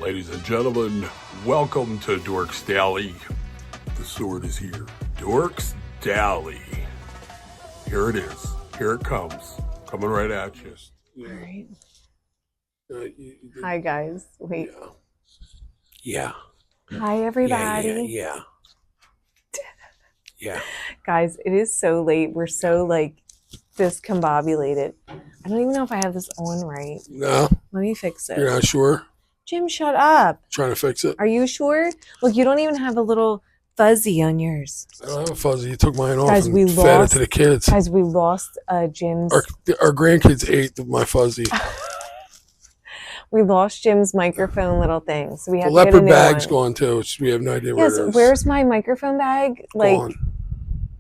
Ladies and gentlemen, welcome to Dorks Daily. The sword is here. Dorks Daily. Here it is. Here it comes. Coming right at you. All right. Hi, guys. Wait. Yeah. Hi, everybody. Yeah. Guys, it is so late. We're so, discombobulated. I don't even know if I have this on right. No. Let me fix it. You're not sure? Jim, shut up. Trying to fix it? Are you sure? Look, you don't even have a little fuzzy on yours. I don't have a fuzzy. You took mine off Guys, and fed it to the kids. Guys, we lost Jim's... Our grandkids ate my fuzzy. We lost Jim's microphone little thing, so we have The to get a leopard new bag's one. gone too. We have no idea where it is. Where's my microphone bag? Gone.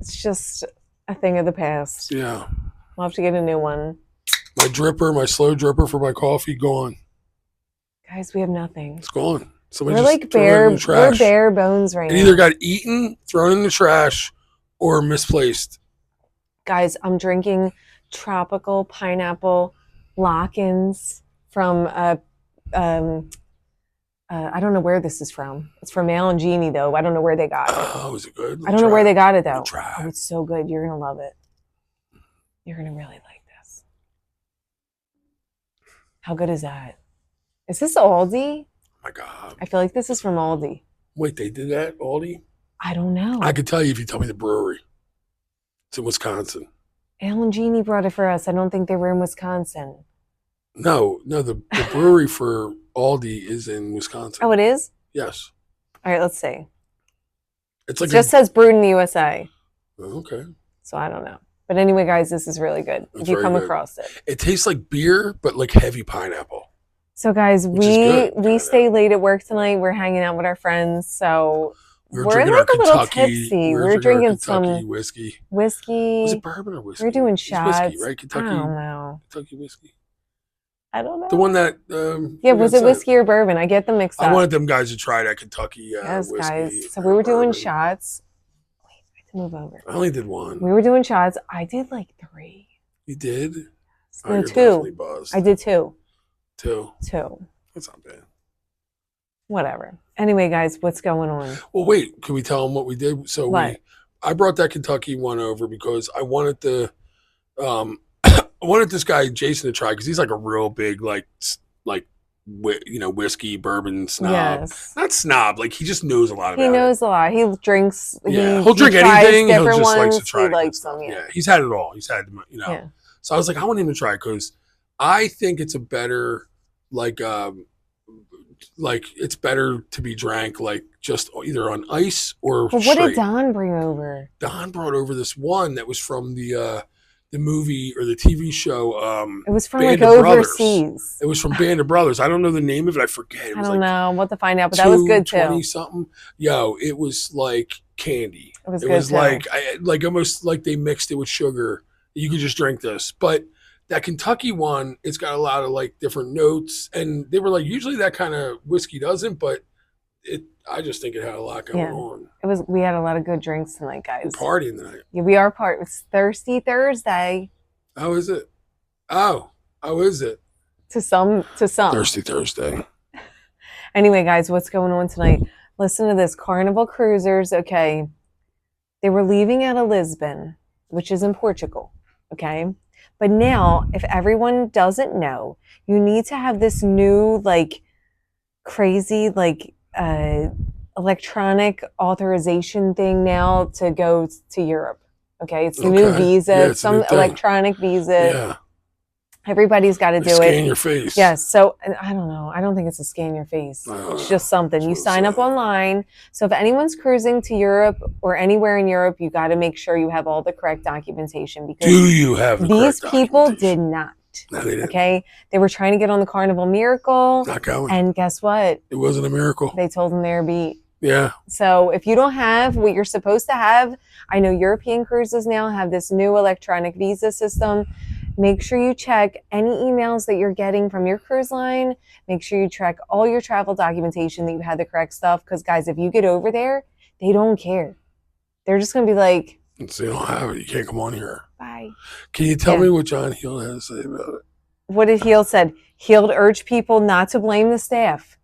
It's just a thing of the past. Yeah. We'll have to get a new one. My dripper, my slow dripper for my coffee, gone. Guys, we have nothing. It's gone. We're like bare bones right now. It either got eaten, thrown in the trash, or misplaced. Guys, I'm drinking tropical pineapple lock-ins from I don't know where this is from. It's from Al and Jeannie, though. I don't know where they got it. Oh, is it good? I don't know where they got it, though. Try. Oh, it's so good. You're going to love it. You're going to really like this. How good is that? Is this Aldi? Oh, my God. I feel like this is from Aldi. Wait, they did that, Aldi? I don't know. I could tell you if you tell me the brewery. It's in Wisconsin. Al and Jeannie brought it for us. I don't think they were in Wisconsin. No, the brewery for Aldi is in Wisconsin. Oh, it is? Yes. All right, let's see. It's like it just says brewed in the USA. Okay. So I don't know. But anyway, guys, this is really good. It's if you come good. across it. It tastes like beer, but like heavy pineapple. So guys, we stay late at work tonight. We're hanging out with our friends. So we're like a little tipsy. We're drinking some whiskey. Whiskey. Was it bourbon or whiskey? We're doing shots. Whiskey, right? Kentucky. I don't know. Kentucky whiskey. I don't know. The one that was it whiskey or bourbon? I get them mixed up. I wanted them guys to try that Kentucky yes, whiskey. Guys. So we were doing shots. Wait, I have to move over. I only did one. We were doing shots. I did like 3. You did? No, 2. I did 2. 2. That's not bad. Whatever. Anyway, guys, what's going on? Well, wait. Can we tell them what we did? So I brought that Kentucky one over because I wanted I wanted this guy Jason to try because he's like a real big whiskey bourbon snob. Yes. Not snob, like he just knows a lot about it. He knows a lot. He drinks. Yeah, he'll drink anything. He'll just likes to try. He likes them. Yeah, he's had it all. He's had Yeah. So I was like, I want him to try because I think it's a better it's better to be drank like just either on ice or. But what did Don bring over? Don brought over this one that was from the movie or the TV show. It was from Band like of overseas. Brothers. It was from Band of Brothers. I don't know the name of it. I forget. It was I don't know. We'll have to find out, but that was good too. 20-something. Yo, it was like candy. It was good like almost like they mixed it with sugar. You could just drink this, but that Kentucky one, it's got a lot of like different notes, and they were like usually that kind of whiskey doesn't, but I just think it had a lot going on. We had a lot of good drinks tonight, guys. We're partying tonight. Yeah, we are It's Thirsty Thursday. How is it? How is it? To some. Thirsty Thursday. Anyway, guys, what's going on tonight? Listen to this. Carnival cruisers, okay. They were leaving out of Lisbon, which is in Portugal, okay? But now, if everyone doesn't know, you need to have this new, crazy, electronic authorization thing now to go to Europe. Okay, it's the new visa. Yeah, it's some electronic visa. Yeah. Everybody's got to do it. Scan your face. Yes. So I don't know. I don't think it's a scan your face. It's just something. You sign up online. So if anyone's cruising to Europe or anywhere in Europe, you got to make sure you have all the correct documentation because you have these people did not. No, they didn't. Okay, they were trying to get on the Carnival Miracle. Not going. And guess what? It wasn't a miracle. They told them they were beat. Yeah. So if you don't have what you're supposed to have, I know European cruises now have this new electronic visa system. Make sure you check any emails that you're getting from your cruise line. Make sure you check all your travel documentation that you had the correct stuff. Because, guys, if you get over there, they don't care. They're just going to be like, so you don't have it. You can't come on here. Bye. Can you tell me what John Heel had to say about it? What did Heel said? He'll urge people not to blame the staff.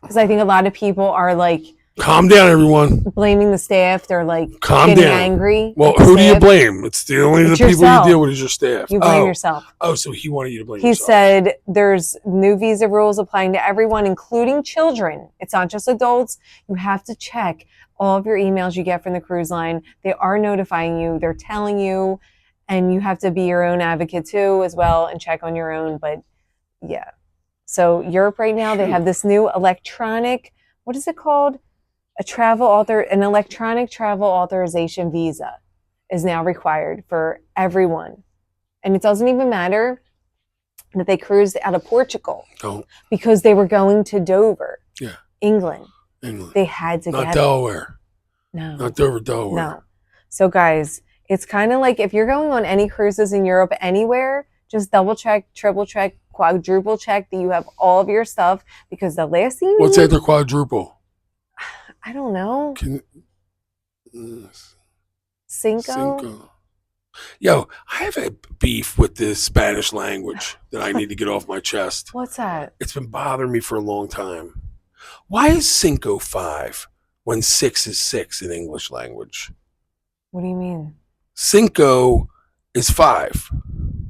Because I think a lot of people are like Calm down, everyone. blaming the staff. They're like Calm getting down. angry. Well, at the who do you staff. blame? It's the only It's the people yourself. you deal with is your staff. You blame yourself. Oh, so he wanted you to blame He yourself. said there's new visa rules applying to everyone, including children. It's not just adults. You have to check all of your emails you get from the cruise line. They are notifying you. They're telling you, and you have to be your own advocate too as well and check on your own. But yeah. So Europe right now, they have this new electronic, what is it called? An electronic travel authorization visa is now required for everyone. And it doesn't even matter that they cruised out of Portugal because they were going to Dover, England. They had to Not Delaware. No. Not Dover, Delaware. No. So guys, it's kind of like if you're going on any cruises in Europe anywhere, just double check, triple check, quadruple check that you have all of your stuff, because the last thing you What's need, after quadruple? I don't know. Cinco? Yo, I have a beef with this Spanish language that I need to get off my chest. What's that? It's been bothering me for a long time. Why is Cinco 5 when 6 is 6 in English language? What do you mean? Cinco is 5.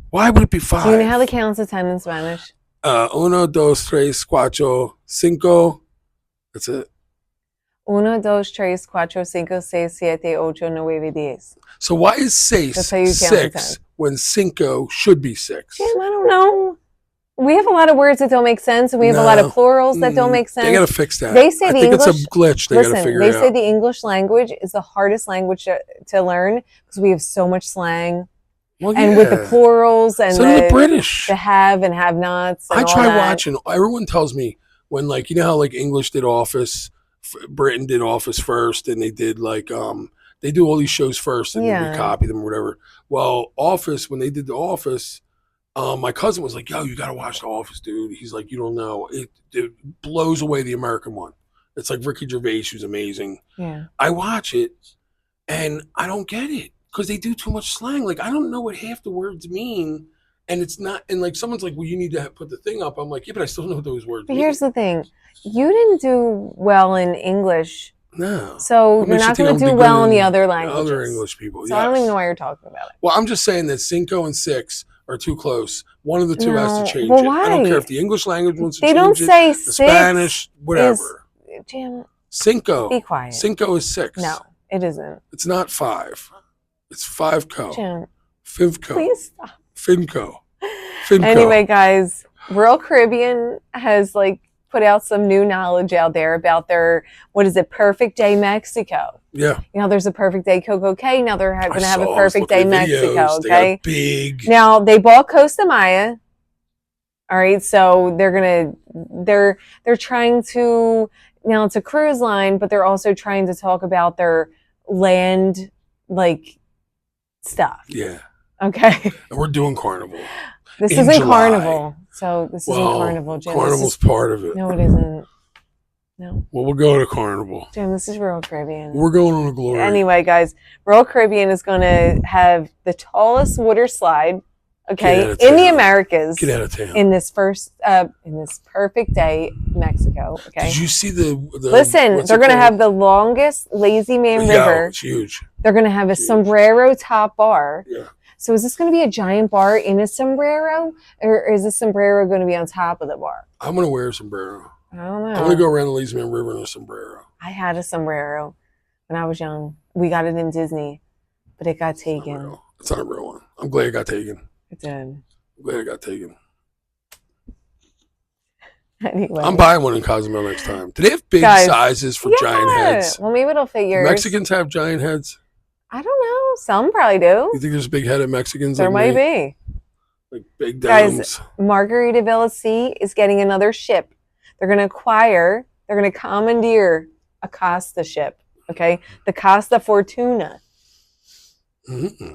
Why would it be 5? Do you know how to count to 10 in Spanish? Uno, dos, tres, cuatro, cinco. That's it. 1, 2, 3, 4, 5, 6, 7, 8, 9, 10. So why is 6 6 when cinco should be 6? Jim, I don't know. We have a lot of words that don't make sense, and we have a lot of plurals that don't make sense. They got to fix that. They say I the think English, it's a glitch. They got to figure it out. They say the English language is the hardest language to learn because we have so much slang. Well, and with the plurals and so the British, the have and have nots. And I all try that. watching. Everyone tells me when, like, you know how like English did Office, Britain did Office first, and they did like they do all these shows first, and then we copy them or whatever. Well, Office, when they did the Office, my cousin was like, "Yo, you got to watch the Office, dude." He's like, "You don't know, it blows away the American one. It's like Ricky Gervais, who's amazing." Yeah, I watch it, and I don't get it. Because they do too much slang. Like, I don't know what half the words mean. And it's not, and like, someone's like, well, you need to put the thing up. I'm like, yeah, but I still know what those words mean. Here's the thing. You didn't do well in English. No. So you're not going to do well in the other languages. Other English people, So I don't even know why you're talking about it. Well, I'm just saying that Cinco and 6 are too close. One of the two has to change well, it. why? I don't care if the English language wants to they change it. They don't say the Spanish, whatever. Jim, Cinco. be quiet. Cinco is 6. No, it isn't. It's not 5. It's 5-co. Jim, Fivco. please stop. Finco. Anyway, guys, Royal Caribbean has like put out some new knowledge out there about their, what is it, Perfect Day Mexico. Yeah. You know, there's a Perfect Day Coco Cay. Now they're going to have a Perfect Day Mexico. Okay. Big. Now they bought Costa Maya. All right, so they're trying to, now it's a cruise line, but they're also trying to talk about their land like stuff. Yeah. Okay. And we're doing Carnival. This isn't Carnival. So this isn't Carnival, Jim. Carnival's part of it. No, it isn't. No. Well, we'll go to Carnival. Jim, this is Royal Caribbean. We're going on a glory. Anyway, guys, Royal Caribbean is going to have the tallest water slide, okay, in the Americas. Get out of town. In this Perfect Day Mexico, okay? Did you see the Listen, they're going to have the longest Lazy Man River. It's huge. They're going to have a sombrero top bar. Yeah. So is this going to be a giant bar in a sombrero, or is the sombrero going to be on top of the bar? I'm going to wear a sombrero. I don't know. I'm going to go around the Lazy Man River in a sombrero. I had a sombrero when I was young. We got it in Disney, but it got taken. It's not a real one. I'm glad it got taken. It did. I'm glad it got taken. Anyway. I'm buying one in Cozumel next time. Do they have big sizes for giant heads? Well, maybe it'll fit yours. Do Mexicans have giant heads? I don't know. Some probably do. You think there's big headed Mexicans? There might be. Like big domes. Guys, Margaritaville at Sea is getting another ship. They're going to commandeer a Costa ship, okay? The Costa Fortuna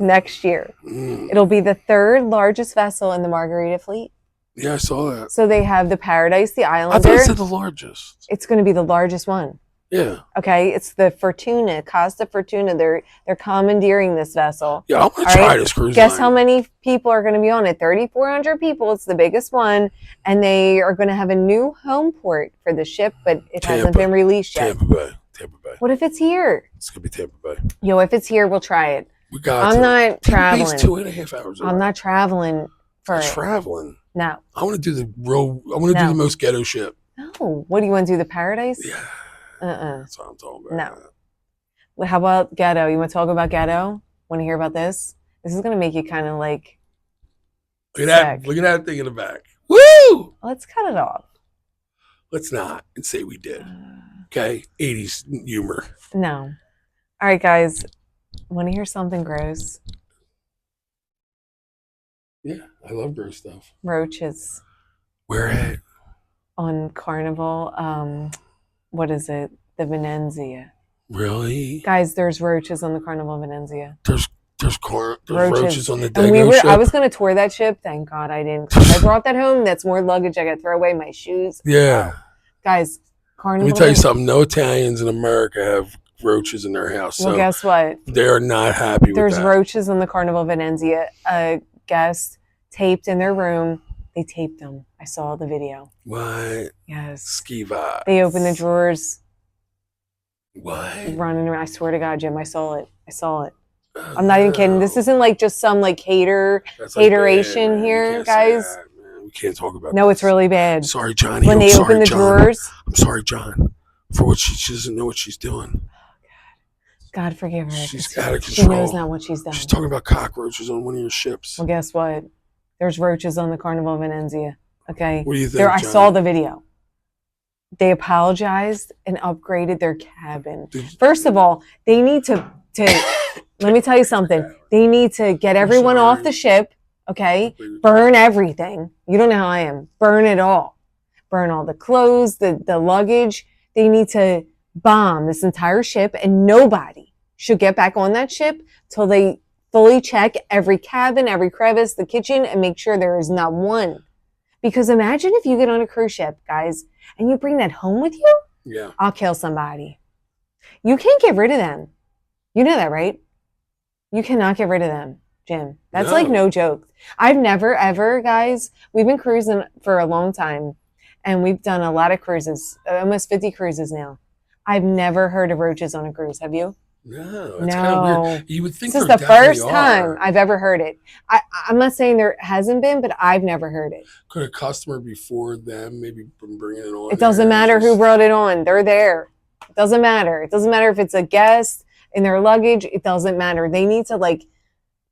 next year. It'll be the third largest vessel in the Margarita fleet. Yeah, I saw that. So they have the Paradise, the Islander. I thought it said the largest. It's going to be the largest one. Yeah. Okay, it's the Fortuna, Costa Fortuna. They're commandeering this vessel. Yeah, I want to All try right? this cruise Guess line. how many people are going to be on it? 3,400 people. It's the biggest one, and they are going to have a new home port for the ship, but it hasn't been released yet. Tampa Bay. Tampa Bay. What if it's here? It's gonna be Tampa Bay. Yo, if it's here, we'll try it. We got. I'm not traveling. Tampa Bay's 2.5 hours away. I'm not traveling for it. Traveling. No. I want to do the row. I want to do the most ghetto ship. No. What do you want to do? The Paradise? Yeah. That's what I'm talking about. No. Well, how about ghetto? You want to talk about ghetto? Want to hear about this? This is gonna make you kind of like. Look at that! Look at that thing in the back. Woo! Let's cut it off. Let's not and say we did. Okay, 80s humor. No. All right, guys. Want to hear something gross? Yeah, I love gross stuff. Roaches. Where at? On Carnival. What is it? The Venezia. Really? Guys, there's roaches on the Carnival Venezia. There's roaches on the Dago ship. I was going to tour that ship. Thank God I didn't. I brought that home. That's more luggage. I got to throw away my shoes. Yeah. Guys, Carnival. Let me tell you something. No Italians in America have roaches in their house. Well, so guess what? They're not happy with that. There's roaches on the Carnival Venezia. A guest taped in their room. They taped them. I saw the video. What? Yes. Ski vibes. They opened the drawers. What? Running around. I swear to God, Jim, I saw it. I'm not even kidding. This isn't like just some like hateration here, guys. We can't talk about No, it's really bad. Sorry, Johnny. When they open the drawers. I'm sorry, John, for what she doesn't know what she's doing. God forgive her. She's out of control. She knows not what she's done. She's talking about cockroaches on one of your ships. Well, guess what? There's roaches on the Carnival Venezia. Okay. What do you think? I saw the video. They apologized and upgraded their cabin. First of all, they need to let me tell you something. They need to get everyone off the ship, okay? Burn everything. You don't know how I am. Burn it all. Burn all the clothes, the luggage. They need to bomb this entire ship, and nobody should get back on that ship till they fully check every cabin, every crevice, the kitchen, and make sure there is not one. Because imagine if you get on a cruise ship, guys, and you bring that home with you. Yeah. I'll kill somebody. You can't get rid of them. You know that, right? You cannot get rid of them, Jim. That's like no joke. I've never, ever, guys, we've been cruising for a long time, and we've done a lot of cruises, almost 50 cruises now. I've never heard of roaches on a cruise. Have you? No, it's kind of weird. You would think this is the first time I've ever heard it. I'm not saying there hasn't been, but I've never heard it. Could a customer before them maybe been bringing it on? It doesn't matter who brought it on. They're there. It doesn't matter. It doesn't matter if it's a guest in their luggage. It doesn't matter. They need to like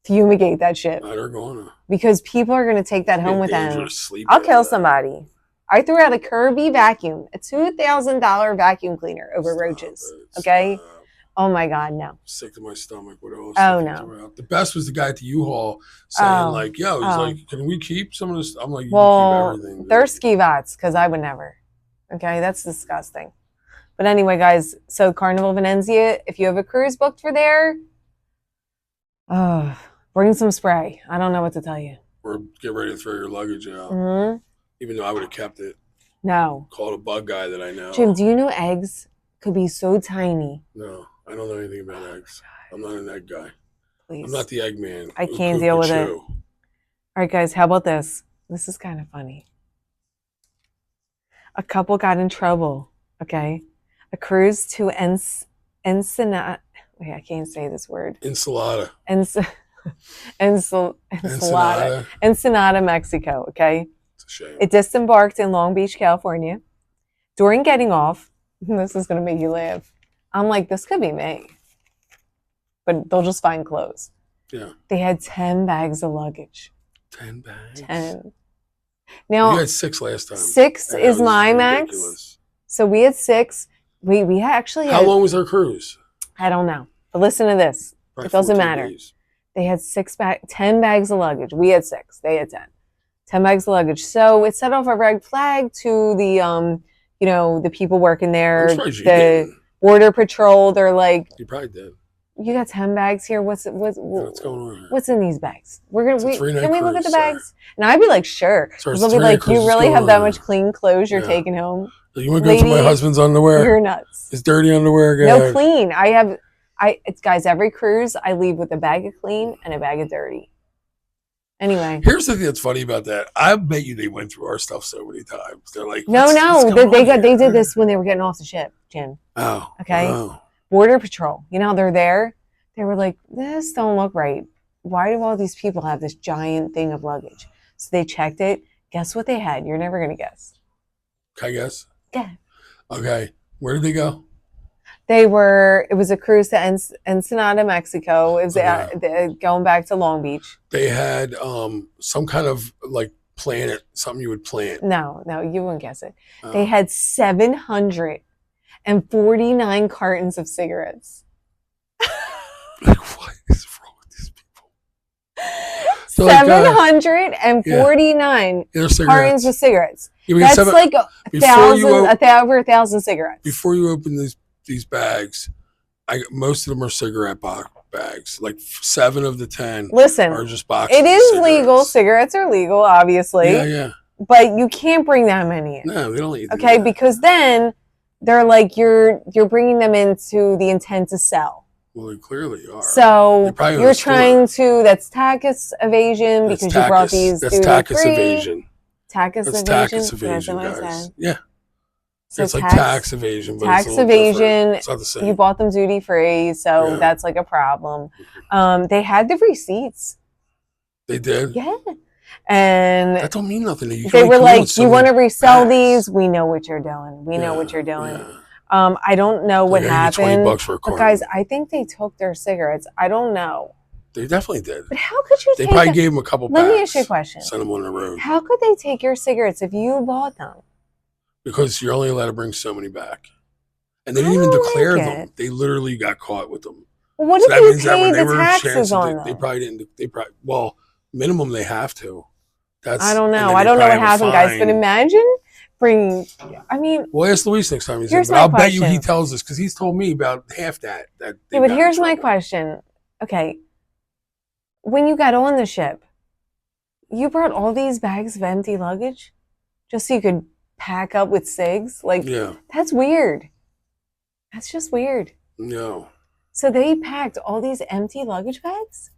fumigate that shit. They're gonna. Because people are going to take that home with them. I'll kill somebody. I threw out a Kirby vacuum, a $2,000 vacuum cleaner over roaches. Okay? Oh my God, no. Sick to my stomach. What else? Oh no. The best was the guy at the U-Haul saying like, yo, he's like, can we keep some of this? I'm like, you can keep everything. They're ski vats, because I would never. Okay, that's disgusting. But anyway, guys, so Carnival Venezia, if you have a cruise booked for there, bring some spray. I don't know what to tell you. Or get ready to throw your luggage out. Mm-hmm. Even though I would have kept it. No. Called a bug guy that I know. Jim, do you know eggs could be so tiny? No, I don't know anything about eggs. I'm not an egg guy. Please. I'm not the egg man. I can't deal with it. All right, guys, how about this? This is kind of funny. A couple got in trouble, okay? A cruise to Ensenada. Wait, I can't say this word. Ensalada. Ensenada, Mexico, okay? It's a shame. It disembarked in Long Beach, California. During getting off, this is going to make you laugh. I'm like, this could be me. But they'll just find clothes. Yeah. They had 10 bags of luggage. 10 bags? 10. Now, you had 6 last time. 6 is my max. So we had 6. We actually had... How long was our cruise? I don't know. But listen to this. Probably it doesn't matter. Days. They had 10 bags of luggage. We had 6. They had 10. 10 bags of luggage. So it set off a red flag to the, the people working there, the border patrol. They're like, you probably did. You got 10 bags here. What's going on here? What's in these bags? Can we look at the bags? Sir. And I'd be like, sure. They'll be like, you really have that much clean clothes you're taking home? You want to go through my Lady, husband's underwear? You're nuts. His dirty underwear. No, clean. It's guys, every cruise I leave with a bag of clean and a bag of dirty. Anyway. Here's the thing that's funny about that. I bet you they went through our stuff so many times. They're like, no, they did this when they were getting off the ship, Jim. Oh. Okay. Oh. Border Patrol. You know how they're there? They were like, this don't look right. Why do all these people have this giant thing of luggage? So they checked it. Guess what they had? You're never going to guess. Can I guess? Yeah. Okay. Where did they go? It was a cruise to Ensenada, Mexico. It was going back to Long Beach. They had some kind of like planet, something you would plant. No, you wouldn't guess it. They had 749 cartons of cigarettes. Like, what is wrong with these people? 749 cartons of cigarettes. That's like over 1,000 cigarettes. Before you open these bags, most of them are cigarette bags. Like 7 of the 10 are just boxes. It is legal. Cigarettes are legal, obviously. Yeah. But you can't bring that many in. No, they don't need to. Okay, because then they're like you're bringing them into the intent to sell. Well, they clearly are. So you're trying to, that's tax evasion because you brought these duty free. That's tax evasion. Tax evasion? Tax evasion, guys. Yeah. So it's like tax evasion. But tax evasion. It's not the same. You bought them duty free, so that's like a problem. They had the receipts. They did? Yeah. And that don't mean nothing to you. They were like, you want to resell these? We know what you're doing. We know what you're doing. Yeah. I don't know what happened. $20 for a but guys, I think they took their cigarettes. I don't know. They definitely did. But how could you They probably gave them a couple packs. Let me ask you a question. Send them on the road. How could they take your cigarettes if you bought them? Because you're only allowed to bring so many back. And they didn't even declare them. They literally got caught with them. Well, what if you paid the taxes on them? They probably didn't. Well, minimum they have to. I don't know. I don't know what happened, guys. But imagine bringing. Well, ask Luis next time he's in. I'll bet you he tells us because he's told me about half that. Yeah, but here's my question. Okay, when you got on the ship, you brought all these bags of empty luggage just so you could pack up with cigs? Like, that's weird. That's just weird. No. So they packed all these empty luggage bags?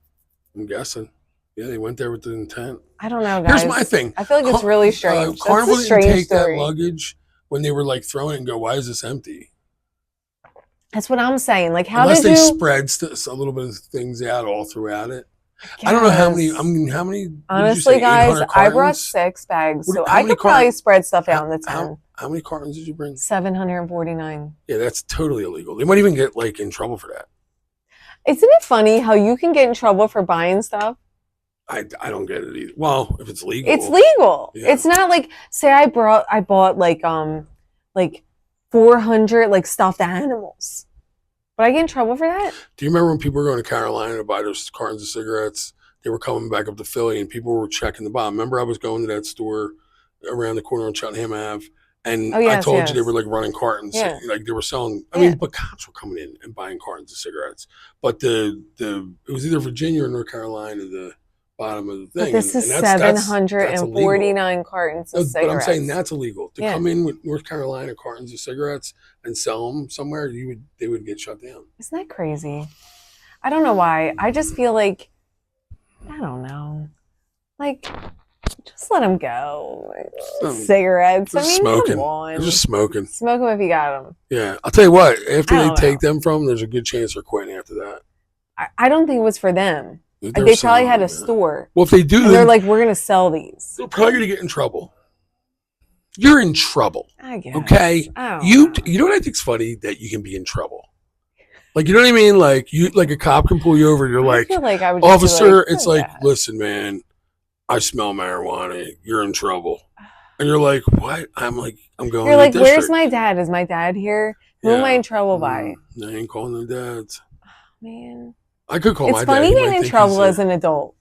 I'm guessing. Yeah, they went there with the intent. I don't know, guys. Here's my thing. I feel like it's really strange. Carnival didn't take that luggage when they were like throwing it and go, why is this empty? That's what I'm saying. Like, how unless they spread a little bit of things out all throughout it. I don't know how many. How many? Honestly, guys, I brought 6 bags, so I could probably spread stuff out in the town. How many cartons did you bring? 749. Yeah, that's totally illegal. They might even get like in trouble for that. Isn't it funny how you can get in trouble for buying stuff? I don't get it either. Well, if it's legal, it's legal. Yeah. It's not like say I bought like 400 like stuffed animals. Would I get in trouble for that? Do you remember when people were going to Carolina to buy those cartons of cigarettes? They were coming back up to Philly and people were checking the bottom. Remember I was going to that store around the corner on Cheltenham Ave and I told you they were like running cartons. Yeah. Like they were selling, but cops were coming in and buying cartons of cigarettes. But it was either Virginia or North Carolina, the bottom of the thing. But this is 749 cartons of cigarettes. But I'm saying that's illegal. To come in with North Carolina cartons of cigarettes and sell them somewhere, they would get shut down. Isn't that crazy? I don't know why. I just feel like, I don't know. Like, just let them go. Cigarettes. Smoking. Come on. They're just smoking. Smoke them if you got them. Yeah. I'll tell you what, after they take them from them, there's a good chance they're quitting after that. I don't think it was for them. They probably had a store. Well, if they do, they're like, we're going to sell these. They're probably going to get in trouble. You're in trouble. I guess. Okay? You know what I think's funny? That you can be in trouble. Like, you know what I mean? Like, a cop can pull you over and you're like, I would officer, it's like, listen, man, I smell marijuana. You're in trouble. And you're like, what? I'm like, I'm going You're like, where's my dad? Is my dad here? Who am I in trouble by? I ain't calling their dads. Oh, man. I could call my dad. It's funny getting in trouble as an adult.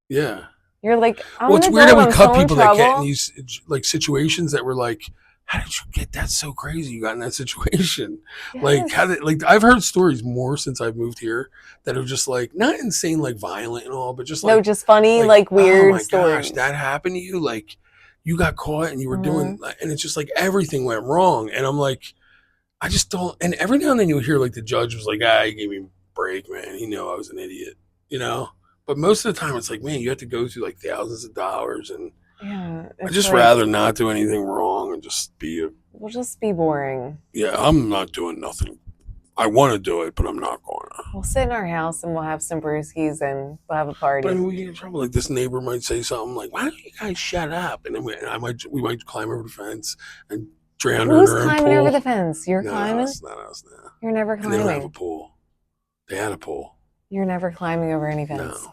Yeah. You're like, it's weird that we cut people that get in these like situations that were like, how did you get that so crazy? You got in that situation. Yes. Like I've heard stories more since I've moved here that are just like not insane, like violent and all, but just like just funny, like weird oh my stories. Gosh, that happened to you? Like you got caught and you were doing, and it's just like everything went wrong. And I'm like, I just don't. And every now and then you hear like the judge was like, he gave me a break, man. He knew I was an idiot, you know? But most of the time it's like, man, you have to go through like thousands of dollars. And Yeah, I it's just like, rather not do anything wrong and just be we'll just be boring. yeah, I'm not doing nothing. I want to do it, but I'm not going to. We'll sit in our house and we'll have some brewskis and we'll have a party. But I mean, we get in trouble. Like this neighbor might say something like, "Why don't you guys shut up?" And then we might climb over the fence and drown her in Who's her own climbing pool. over the fence? You're No, climbing? it's not us now. You're never And they don't have a climbing. pool. They had a pool. You're never climbing over any fence.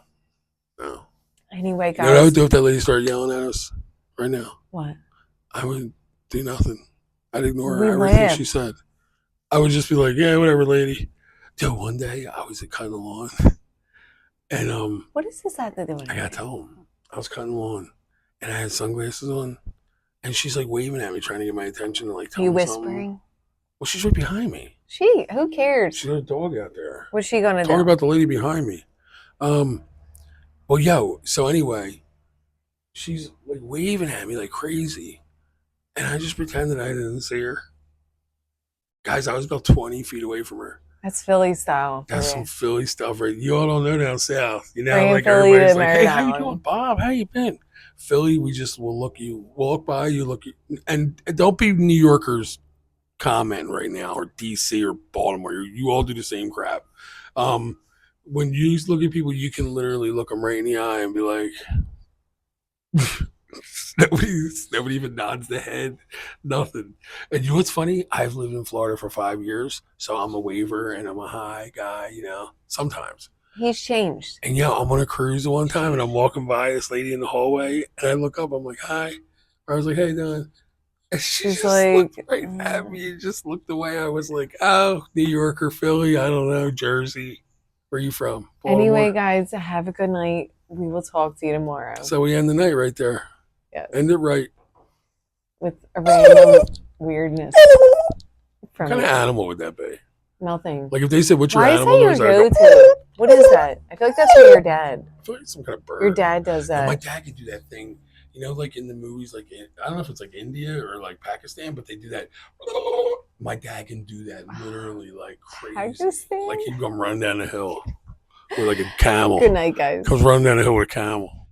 No. Anyway, You know what I guys. would do if that lady started yelling at us right now? What? I would do nothing. I'd ignore We everything laughed. she said. I would just be like, yeah, whatever, lady. Dude, one day I was cutting the lawn, and What does this have to do with I gotta tell him I was cutting the lawn, and I had sunglasses on, and she's like waving at me, trying to get my attention, and like tell You me whispering? something. Well, she's right behind me. Who cares? She's got a dog out there. What's she gonna Talk do? about the lady behind me. Well, so anyway, she's like waving at me like crazy, and I just pretended I didn't see her. Guys, I was about 20 feet away from her. That's Philly style. That's some Philly stuff, right? You all don't know down south. You know, Bringing like Philly everybody's to like, Merritt hey, how you Island. doing, Bob? How you been? Philly, we just will walk by you, look, and don't be New Yorkers comment right now, or DC or Baltimore. You all do the same crap. When you look at people, you can literally look them right in the eye and be like, nobody even nods the head, nothing. And you know what's funny? I've lived in Florida for 5 years, so I'm a waver and I'm a hi guy, sometimes. He's changed. And I'm on a cruise one time and I'm walking by this lady in the hallway and I look up, I'm like, hi. Or I was like, hey, Don. And she's just looked right at me and just looked away. I was like, oh, New York or Philly, I don't know, Jersey. Where are you from? Baltimore? Anyway, guys, have a good night. We will talk to you tomorrow. So we end the night right there. Yes. End it right. With a random weirdness. What kind of animal would that be? Nothing. Like if they said, what's your Why is animal? that your go-to? What is that? I feel like that's for your dad. I feel like some kind of bird. Your dad does that. My dad could do that thing, like in the movies, like I don't know if it's like India or like Pakistan, but they do that. My dad can do that literally like crazy. Pakistan? Like he'd come run down the hill with like a camel. Good night, guys. Comes running down the hill with a camel.